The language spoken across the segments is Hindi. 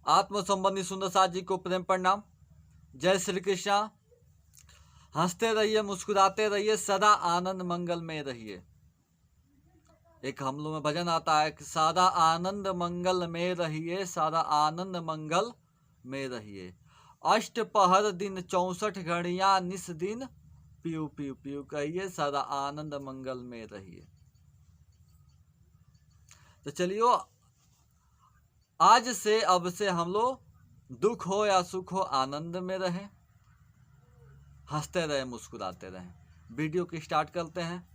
आत्म संबंधी सुंदर साथ जी को प्रेम प्रणाम। जय श्री कृष्णा। हंसते रहिए, मुस्कुराते रहिए, सदा आनंद मंगल में रहिए। एक हम लोग में भजन आता है कि सदा आनंद मंगल में रहिए, सदा आनंद मंगल में रहिए। अष्ट पहर दिन 64 घड़ियां निस दिन पीऊ पीऊ पीऊ कहिए, सदा आनंद मंगल में रहिए। तो चलिए, आज से अब से हम लोग दुख हो या सुख हो आनंद में रहें, हंसते रहें, मुस्कुराते रहें। वीडियो की स्टार्ट करते हैं।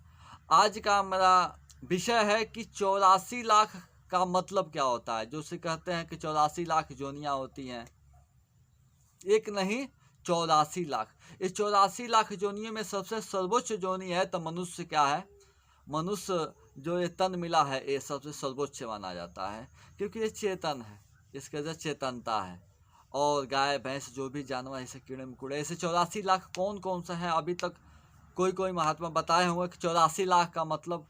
आज का मेरा विषय है कि 84 लाख का मतलब क्या होता है। जो से कहते हैं कि 84 लाख जोनियां होती हैं, एक नहीं 84 लाख। इस 84 लाख जोनियों में सबसे सर्वोच्च जोनी है तो मनुष्य क्या है, मनुष्य जो ये तन मिला है ये सबसे सर्वोच्च माना जाता है, क्योंकि ये चेतन है, इसके अंदर चेतनता है। और गाय भैंस जो भी जानवर ऐसे कीड़े मकोड़े, ऐसे 84 लाख कौन कौन सा है। अभी तक कोई महात्मा बताए होंगे कि 84 लाख का मतलब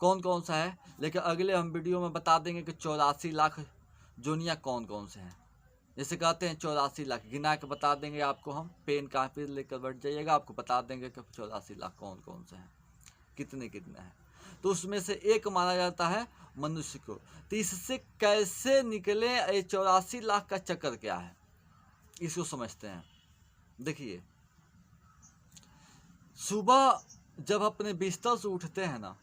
कौन कौन सा है, लेकिन अगले हम वीडियो में बता देंगे कि 84 लाख जोनियाँ कौन कौन से हैं। जैसे कहते हैं 84 लाख गिना के बता देंगे आपको, हम पेन कापी लेकर बैठ जाइएगा, आपको बता देंगे कि 84 लाख कौन कौन से हैं, कितने कितने हैं। तो उसमें से एक माना जाता है मनुष्य को। तो इससे कैसे निकले, ये 84 लाख का चक्कर क्या है, इसको समझते हैं। देखिए, सुबह जब अपने बिस्तर से उठते हैं ना,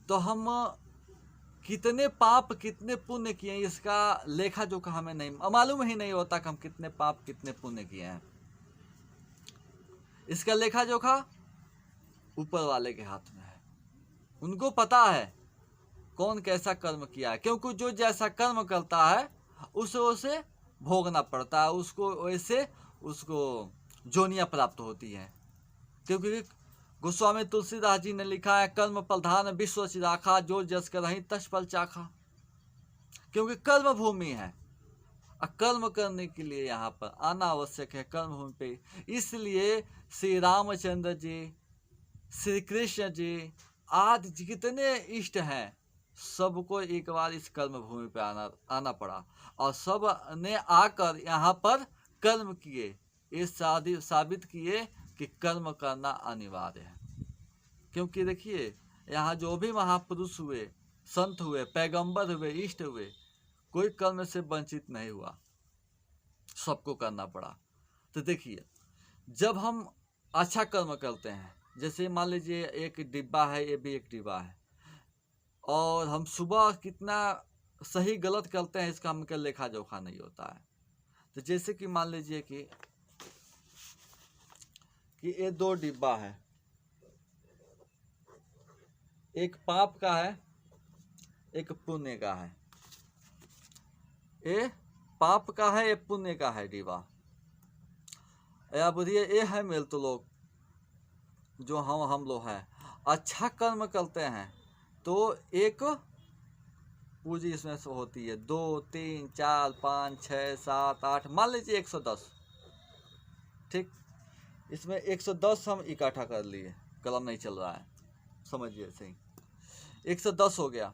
तो हम कितने पाप कितने पुण्य किए हैं इसका लेखा जोखा हमें नहीं मालूम ही नहीं होता कि हम कितने पाप कितने पुण्य किए हैं। इसका लेखा जोखा ऊपर वाले के हाथ में है। उनको पता है कौन कैसा कर्म किया है, क्योंकि जो जैसा कर्म करता है उसे भोगना पड़ता है, उसको वैसे उसको जोनियाँ प्राप्त होती हैं। क्योंकि गोस्वामी तुलसीदास जी ने लिखा है, कर्म प्रधान विश्व चिराखा, जो जस करहि तस फल चाखा। क्योंकि कर्म भूमि है, कर्म करने के लिए यहाँ पर आना आवश्यक है, कर्म भूमि पे। इसलिए श्री रामचंद्र जी, श्री कृष्ण जी आदि जितने इष्ट हैं, सबको एक बार इस कर्म भूमि पे आना पड़ा, और सब ने आकर यहाँ पर कर्म किए, ये साबित किए कि कर्म करना अनिवार्य है। क्योंकि देखिए, यहाँ जो भी महापुरुष हुए, संत हुए, पैगंबर हुए, इष्ट हुए, कोई कर्म से वंचित नहीं हुआ, सबको करना पड़ा। तो देखिए, जब हम अच्छा कर्म करते हैं, जैसे मान लीजिए एक डिब्बा है, ये भी एक डिब्बा है, और हम सुबह कितना सही गलत करते हैं इसका हमका लेखा जोखा नहीं होता है। तो जैसे कि मान लीजिए कि ये 2 डिब्बा है, एक पाप का है, एक पुण्य का है। ये पाप का है, ये पुण्य का है डिब्बा। या बोलिए ये है मेल तो लोग जो हम लोग हैं, अच्छा कर्म करते हैं तो एक पूंजी इसमें से होती है, 2 3 4 5 6 7 8, मान लीजिए 110। ठीक, इसमें 110 हम इकट्ठा कर लिए, कलम नहीं चल रहा है, समझिए सही, 110 हो गया।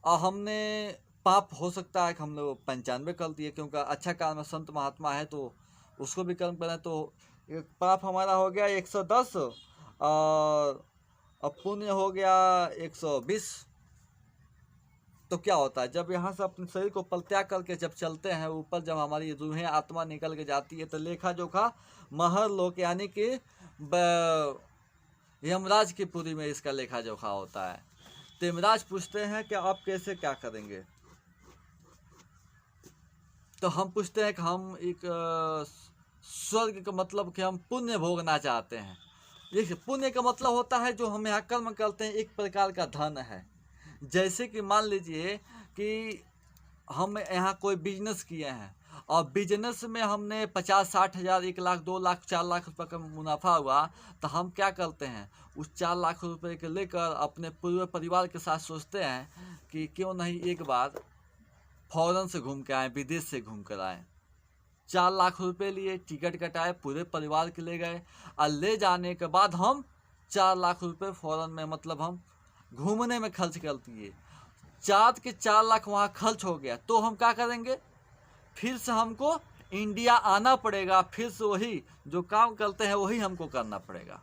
और हमने पाप हो सकता है कि हम लोग 95 कर दिए, क्योंकि अच्छा काम में संत महात्मा है तो उसको भी कर्म करें, तो एक पाप हमारा हो गया 110 और पुण्य हो गया 120। तो क्या होता है, जब यहाँ से अपने शरीर को परित्याग करके जब चलते हैं ऊपर, जब हमारी रूहें आत्मा निकल के जाती है, तो लेखा जोखा महर लोक यानी कि यमराज की पुरी में इसका लेखा जोखा होता है। तो यमराज पूछते हैं कि आप कैसे क्या करेंगे, तो हम पूछते हैं कि हम एक स्वर्ग का मतलब कि हम पुण्य भोगना चाहते हैं। देखिए, पुण्य का मतलब होता है जो हम यहाँ कर्म करते हैं, एक प्रकार का धन है। जैसे कि मान लीजिए कि हम यहाँ कोई बिजनेस किए हैं, और बिजनेस में हमने 50-60 हज़ार, 1 लाख, 2 लाख, 4 लाख रुपये का मुनाफा हुआ, तो हम क्या करते हैं, उस 4 लाख रुपये के लेकर अपने पूरे परिवार के साथ सोचते हैं कि क्यों नहीं एक बार फॉरेन से घूम के आए, विदेश से घूम कर आए। 4 लाख रुपए लिए, टिकट कटाए, पूरे परिवार के ले गए, और ले जाने के बाद हम 4 लाख रुपए फॉरेन में मतलब हम घूमने में खर्च कर दिए। 4 के 4 लाख वहाँ खर्च हो गया, तो हम क्या करेंगे? फिर से हमको इंडिया आना पड़ेगा, फिर से वही जो काम करते हैं वही हमको करना पड़ेगा।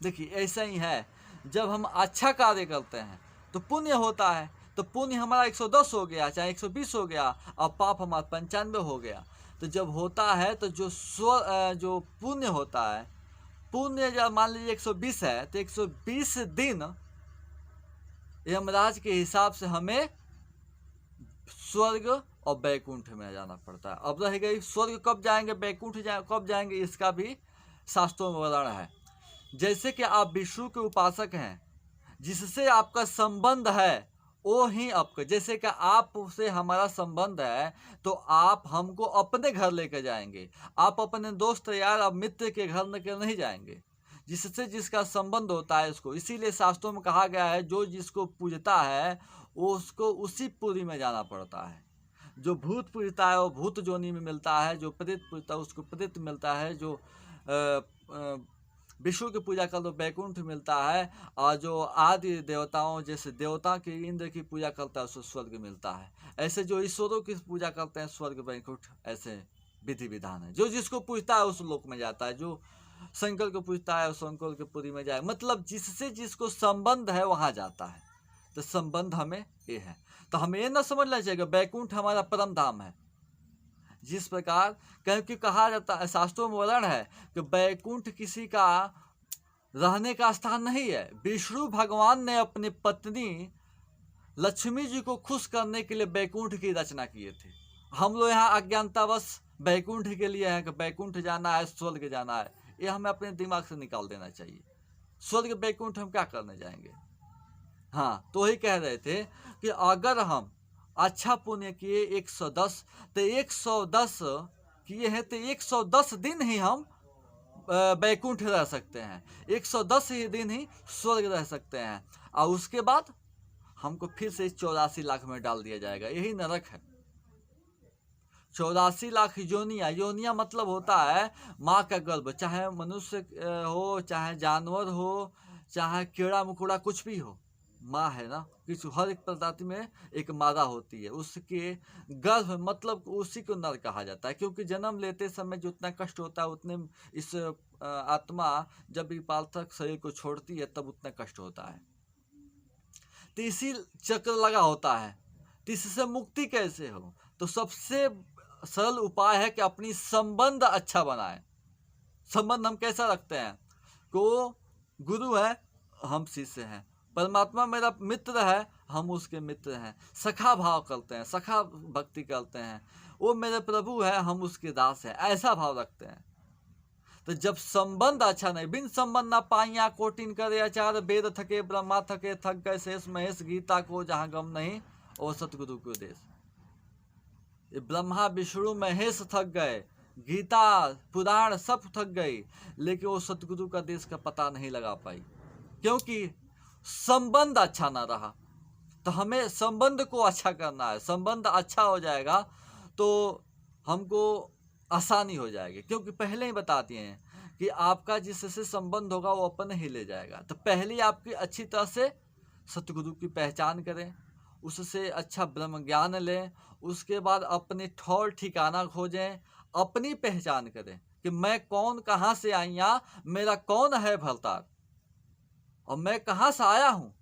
देखिए ऐसा ही है, जब हम अच्छा कार्य करते हैं तो पुण्य होता है, तो पुण्य हमारा 110 हो गया, चाहे 120 हो गया, और पाप हमारा 95 हो गया। तो जब होता है तो जो पुण्य होता है, पुण्य जब मान लीजिए 120 है, तो 120 दिन यमराज के हिसाब से हमें स्वर्ग और बैकुंठ में जाना पड़ता है। अब रह गई स्वर्ग कब जाएंगे, बैकुंठ कब जाएंगे, इसका भी शास्त्रों में वर्णन है। जैसे कि आप विष्णु के उपासक हैं, जिससे आपका संबंध है वो ही आपका, जैसे कि आपसे हमारा संबंध है तो आप हमको अपने घर लेकर जाएंगे, आप अपने दोस्त यार अब मित्र के घर लेकर नहीं जाएंगे। जिससे जिसका संबंध होता है उसको, इसीलिए शास्त्रों में कहा गया है जो जिसको पूजता है वो उसको उसी पुरी में जाना पड़ता है। जो भूत पूजता है वो भूत जोनी में मिलता है, जो प्रेत पूजता है उसको प्रेत मिलता है, जो विष्णु की पूजा कर तो बैकुंठ मिलता है, और जो आदि देवताओं जैसे देवता के इंद्र की पूजा करता है उसको स्वर्ग मिलता है। ऐसे जो ईश्वरों की पूजा करते हैं स्वर्ग बैकुंठ ऐसे विधि विधान है। जो जिसको पूजता है उस लोक में जाता है, जो शंकर को पूजता है उस शंकर के पुरी में जाए, मतलब जिससे जिसको संबंध है वहाँ जाता है। तो संबंध हमें ये है, तो हमें ये ना समझना चाहिए बैकुंठ हमारा परम धाम है। जिस प्रकार क्योंकि कहा जाता है, शास्त्रों में वर्णन है कि बैकुंठ किसी का रहने का स्थान नहीं है। विष्णु भगवान ने अपनी पत्नी लक्ष्मी जी को खुश करने के लिए बैकुंठ की रचना किए थे। हम लोग यहाँ अज्ञानतावश बैकुंठ के लिए हैं कि बैकुंठ जाना है, स्वर्ग जाना है, ये हमें अपने दिमाग से निकाल देना चाहिए। स्वर्ग बैकुंठ हम क्या करने जाएंगे? हाँ, तो वही कह रहे थे कि अगर हम अच्छा पुण्य किए 110, तो 110 किए हैं तो 110 दिन ही हम बैकुंठ रह सकते हैं, 110 ही दिन ही स्वर्ग रह सकते हैं, और उसके बाद हमको फिर से 84 लाख में डाल दिया जाएगा। यही नरक है। 84 लाख योनिया मतलब होता है माँ का गर्भ, चाहे मनुष्य हो, चाहे जानवर हो, चाहे कीड़ा मकोड़ा कुछ भी हो, माँ है ना, किसी हर एक प्रजाति में एक मादा होती है, उसके गर्भ मतलब उसी को नर कहा जाता है। क्योंकि जन्म लेते समय जितना कष्ट होता है उतने इस आत्मा जब भी पार्थक शरीर को छोड़ती है तब उतना कष्ट होता है। तो इसी चक्र लगा होता है। तो इससे मुक्ति कैसे हो? तो सबसे सरल उपाय है कि अपनी संबंध अच्छा बनाए। संबंध हम कैसा रखते हैं? को गुरु है, हम शिष्य हैं, परमात्मा मेरा मित्र है, हम उसके मित्र हैं, सखा भाव करते हैं, सखा भक्ति करते हैं, वो मेरे प्रभु है, हम उसके दास हैं, ऐसा भाव रखते हैं। तो जब संबंध अच्छा नहीं, बिन संबंध ना पाइया कोटिन करे आचार, वेद थके ब्रह्मा थके थक गए शेष महेश, गीता को जहाँ गम नहीं और सतगुरु को देश। ब्रह्मा विष्णु महेश थक गए, गीता पुराण सब थक गई, लेकिन वो सतगुरु का देश का पता नहीं लगा पाई, क्योंकि संबंध अच्छा ना रहा। तो हमें संबंध को अच्छा करना है। संबंध अच्छा हो जाएगा तो हमको आसानी हो जाएगी, क्योंकि पहले ही बता दिए हैं कि आपका जिससे संबंध होगा वो अपने ही ले जाएगा। तो पहले आपकी अच्छी तरह से सतगुरु की पहचान करें, उससे अच्छा ब्रह्म ज्ञान लें, उसके बाद अपने ठौर ठिकाना खोजें, अपनी पहचान करें कि मैं कौन, कहाँ से आई, मेरा कौन है भरतार, और मैं कहाँ से आया हूँ,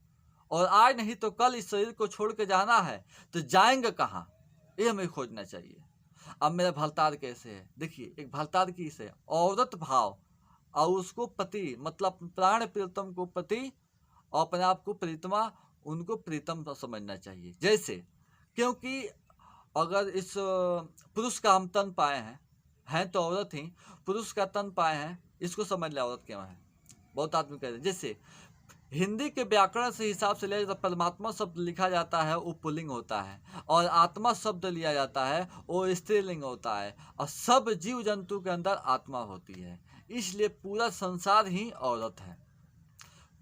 और आज नहीं तो कल इस शरीर को छोड़ के जाना है, तो जाएंगे कहाँ, ये हमें खोजना चाहिए। अब मेरा भरतार कैसे है? देखिए, एक भरतार की से औरत भाव और उसको पति, मतलब प्राण प्रीतम को पति और अपने आप को प्रीतमा, उनको प्रीतम समझना चाहिए। जैसे क्योंकि अगर इस पुरुष का हम तन पाए हैं तो औरत ही, पुरुष का तन पाए हैं, इसको समझ ले औरत क्यों है। बहुत आदमी कहते हैं, जैसे हिंदी के व्याकरण से हिसाब से लिया जाता है, परमात्मा शब्द लिखा जाता है वो पुल्लिंग होता है, और आत्मा शब्द लिया जाता है वो स्त्रीलिंग होता है, और सब जीव जंतु के अंदर आत्मा होती है, इसलिए पूरा संसार ही औरत है।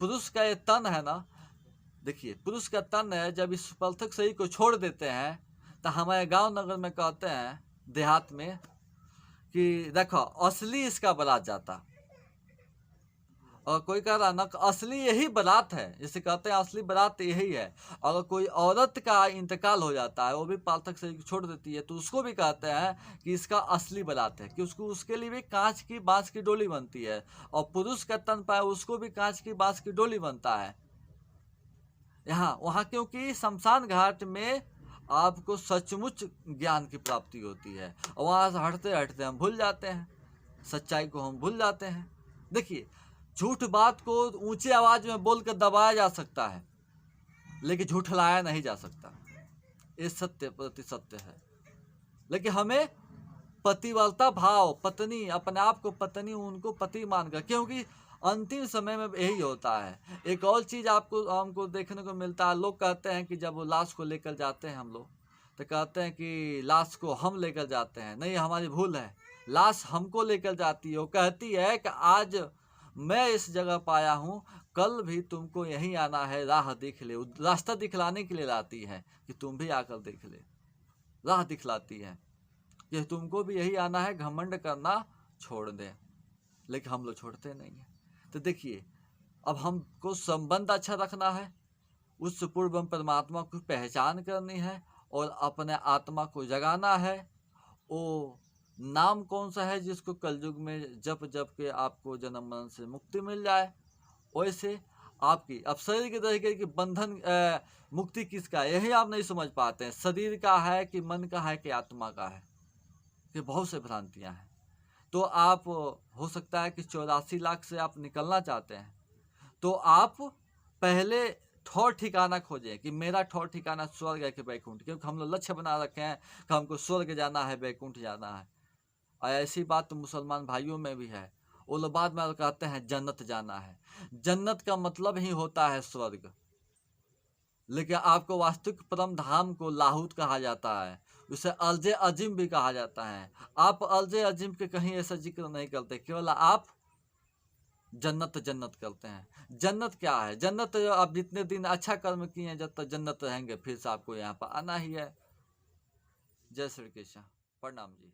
पुरुष का ये तन है ना, देखिए पुरुष का तन है, जब इस पृथक शरीर को छोड़ देते हैं तो हमारे गांव नगर में कहते हैं, देहात में, कि देखो असली इसका बारात जाता, और कोई कह रहा ना असली यही बारात है, जिसे कहते हैं असली बारात यही है। अगर कोई औरत का इंतकाल हो जाता है, वो भी पालतक से छोड़ देती है, तो उसको भी कहते हैं कि इसका असली बारात है, कि उसके लिए भी कांच की बांस की डोली बनती है। और पुरुष का तन पाए उसको भी कांच की बांस की डोली बनता है। वहाँ क्योंकि शमशान घाट में आपको सचमुच ज्ञान की प्राप्ति होती है, और वहाँ से हटते हटते हम भूल जाते हैं, सच्चाई को हम भूल जाते हैं। देखिए, झूठ बात को ऊंची आवाज में बोलकर दबाया जा सकता है, लेकिन झूठलाया नहीं जा सकता। ये सत्य प्रति सत्य है। लेकिन हमें पतिव्रता भाव, पत्नी, अपने आप को पत्नी, उनको पति मानकर, क्योंकि अंतिम समय में यही होता है। एक और चीज़ हमको देखने को मिलता है। लोग कहते हैं कि जब वो लाश को लेकर जाते हैं हम लोग, तो कहते हैं कि लाश को हम लेकर जाते हैं। नहीं, हमारी भूल है। लाश हमको लेकर जाती है। वो कहती है कि आज मैं इस जगह पाया हूँ, कल भी तुमको यहीं आना है, राह दिख ले। रास्ता दिखलाने के लिए लाती है कि तुम भी आकर देख ले। राह दिखलाती है कि तुमको भी यही आना है, घमंड करना छोड़ दे। लेकिन हम लोग छोड़ते नहीं हैं। तो देखिए, अब हमको संबंध अच्छा रखना है, उस पूर्व परमात्मा की पहचान करनी है, और अपने आत्मा को जगाना है। वो नाम कौन सा है जिसको कलयुग में जप जप के आपको जन्म मरण से मुक्ति मिल जाए। वैसे आपकी अब शरीर के तरीके की बंधन मुक्ति किसका है, यही आप नहीं समझ पाते हैं। शरीर का है कि मन का है कि आत्मा का है, कि बहुत से भ्रांतियां हैं। तो आप, हो सकता है कि 84 लाख से आप निकलना चाहते हैं, तो आप पहले ठौर ठिकाना खोजें कि मेरा ठौर ठिकाना स्वर्ग है कि बैकुंठ। क्योंकि हम लोग लक्ष्य बना रखे हैं कि हमको स्वर्ग जाना है, बैकुंठ जाना है। और ऐसी बात तो मुसलमान भाइयों में भी है। वो लोग बाद में कहते हैं जन्नत जाना है। जन्नत का मतलब ही होता है स्वर्ग। लेकिन आपको वास्तविक परम धाम को लाहूत कहा जाता है, उसे अर्ज अजीम भी कहा जाता है। आप अर्ज अजीम के कहीं ऐसा जिक्र नहीं करते, केवल आप जन्नत जन्नत करते हैं। जन्नत क्या है? जन्नत आप जितने दिन अच्छा कर्म किए हैं, जब तक जन्नत रहेंगे, फिर से आपको यहाँ पर आना ही है। जय श्री कृष्ण। प्रणाम जी।